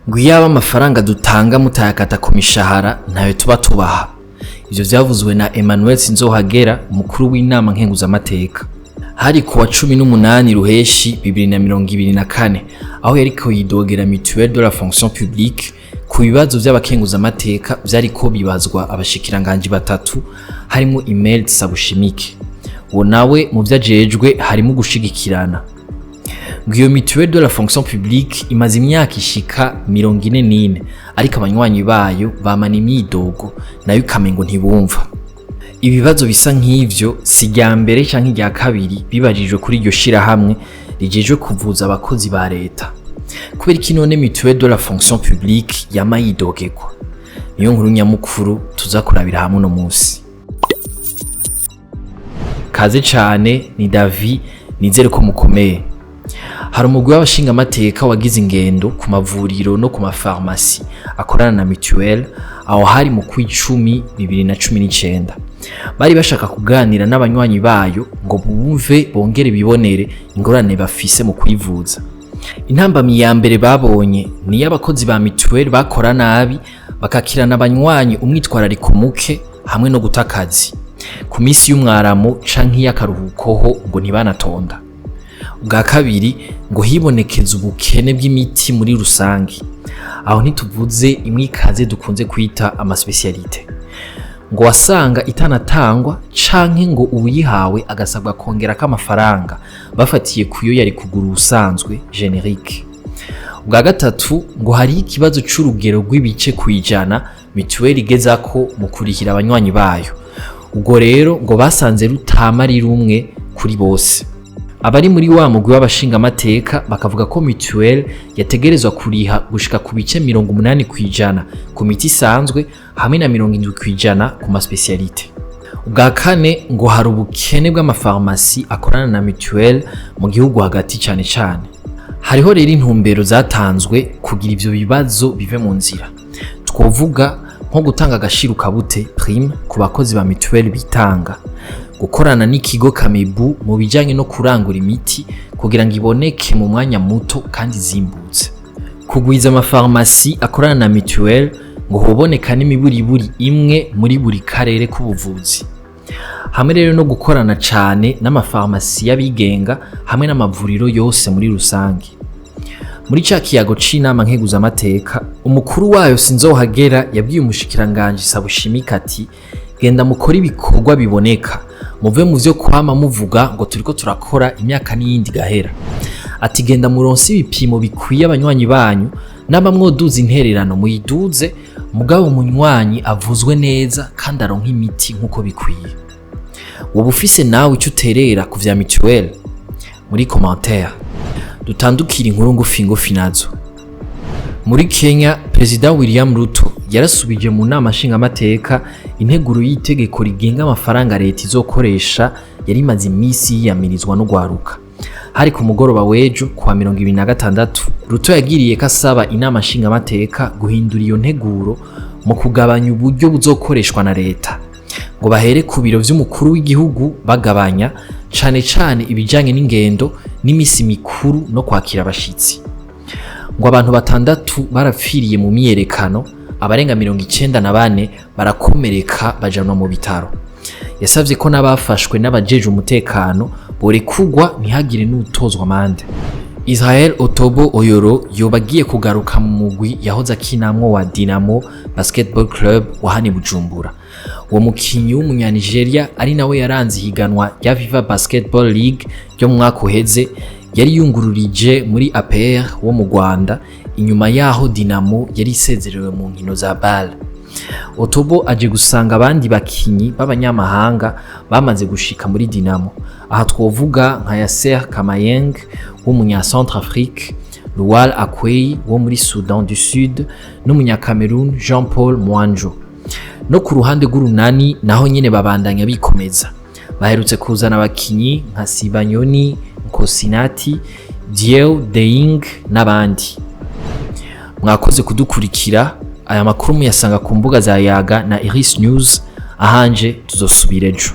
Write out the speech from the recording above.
ngo iyaba amafaranga dutanga mutayakata ku mishahara ntayo tuba tubaha. Ivyo vyavuzwe na Emmanuel Sinzohagera, umukuru w'inama nkenguzamateka. Hari kuwa 18 ruheshi 2024 aho yariko yidogera Mutuelle de la Fonction Publique ku bibazo vy'abakenguzamateka vyariko bibazwa abashikiranganje batatu harimo email sabushimike. Uwo nawe mu vyajejwe harimo gushigikirana. Iyo Mutuelle de la Fonction Publique imaze imyaka ishika 44 ariko abanywanyi bayo bamana imyidogo nayo kamengo ntibumva. Ibibazo bisa nk'ivyo si rya mbere canke rya kabiri bibajijwe kuri iryo shirahamwe rijejwe kuvuza abakozi ba leta. Kubera iki none Mutuelle de la Fonction Publique yama yidogerwa? Niyo nkuru nyamukuru tuzakurabira hamwe no musi. Kaze cane ni David, nizere ko mukomeye. Hari umugwi w'abashingamateka wagize ingendo ku mavuriro no ku mafarmasi akorana na Mutuelle aho hari mu kw'icumi 2019. Bari bashaka kuganira n'abanywanyi bayo ngo bumve bongere bibonere ingorane bafise mu kwivuza. Intambamyi ya mbere babonye ni y'abakozi ba Mutuelle bakora nabi bakakirana abanywanyi umwitwarariko muke hamwe no gutakazi ku misi y'umwaramo canke y'akaruhukoho ngo ntibanatonda. Ubwa kabiri ngo hibonekeza ubukene bw'imiti muri rusangi, aho ntituvuze imyikaze dukunze kwita amaspecialite, ngo wasanga itanatangwa canke ngo uyihawe agasabwa kongera k'amafaranga bafatiye kuyo yari kugura usanzwe generique. Ubwa gatatu ngo hari ikibazo c'urugero rw'ibice kwijana Mutuelle igezako mu kurihira abanywanyi bayo. Ubwo rero ngo basanze rutama ari rumwe kuri bose. Abari muri wa mugwi w'abashingamateka bakavuga ko Mutuelle yategerezwa kuriha gushika ku bice 80% ku miti isanzwe hamwe na 70% ku maspecialite. Ubwa kane ngo hari ubukene bw'amafarmasi akorana na Mutuelle mu gihugu hagati cyane cyane. Hariho rero intumbero zatanzwe kugira ivyo bibazo bive mu nzira. Twovuga nko gutanga agashiru kabute prime ku bakozi ba Mutuelle bitanga, gukorana n'ikigo Kamebu mu bijanye no kurangura imiti kugira ngo iboneke mu mwanya muto kandi zimbutse, kugwiza amafarmasi akorana na Mutuelle ngo hoboneka n'imiburiburi imwe muri buri karere k'ubuvuzi, hamwe rero no gukorana cane n'amafarmasi y'abigenga hamwe n'amavuriro yose muri rusange. Muri ca kiyago c'inama nkenguzamateka, umukuru wayo Sinzohagera yabwiye umushikiranganje sabushimika ati genda mukora ibikorwa biboneka, muve mu vyo kwama muvuga ngo turiko turakora imyaka n'iyindi gahera. Ati genda muronse ibipimo bikwiye abanywanyi banyu, naba mwoduza intererano muyiduze, mugabo umunywanyi avuzwe neza kandi aronka imiti nkuko bikwiye. Wowe ufise nawe icyo uterera ku vya Mutuelle muri commentaire. Dutandukira inkuru ngufi nazo. Muri Kenya, President William Ruto yarasubije mu nama nshingamateka integuro y'itegeko rigenga amafaranga leta izokoresha yari imaze imisi yiyamirizwa no guharuka. Hari ku mugoroba w'ejo kuwa 2026, Ruto yagiriye kasaba inama nshingamateka guhindura iyo nteguro mu kugabanya uburyo buzokoreshwa na leta, ngo bahere ku biro vy'umukuru w'igihugu bagabanya cane cane ibijanye n'ingendo n'imisi mikuru no kwakira abashitsi. Ngo abantu batandatu barapfiriye mu myiyerekano, abarenga 94 barakomereka bajanwa mu bitaro. Yasavye ko nabafashwe n'abajeje umutekano borekugwa ntihagire n'utozwa amande. Israël Otobo Oyoro yobagiye kugaruka mu mugwi yahoze akinamwo wa Dynamo Basketball Club wa hani Bujumbura. Uwo mukinyi w'umunyanigeria ari nawe yaranze higanwa ya Viva Basketball League ryo mu mwaka uheze, yari yungururije muri APR wo mu Rwanda inyuma yaho Dynamo yari isezerewe mu nkino za BAL. Otobo aje gusanga abandi bakinyi b'abanyamahanga bamaze gushika muri Dynamo. Aha twovuga nka Yasser Kamayeng w'umunya Centrafrique, Lual Akwei wo muri Sudan du Sud n'umunya Cameroon Jean Paul Mwanjo. No ku ruhande rw'urunani naho nyene babandanya bikomeza. Baherutse kuzana abakinyi nka Sibanyoni, Nkosinati, Dieu Deing n'abandi. Mwakoze kudukurikira. Aya makuru muyasanga ku mbuga za Yaga na Iris News, ahanje tuzosubira ejo.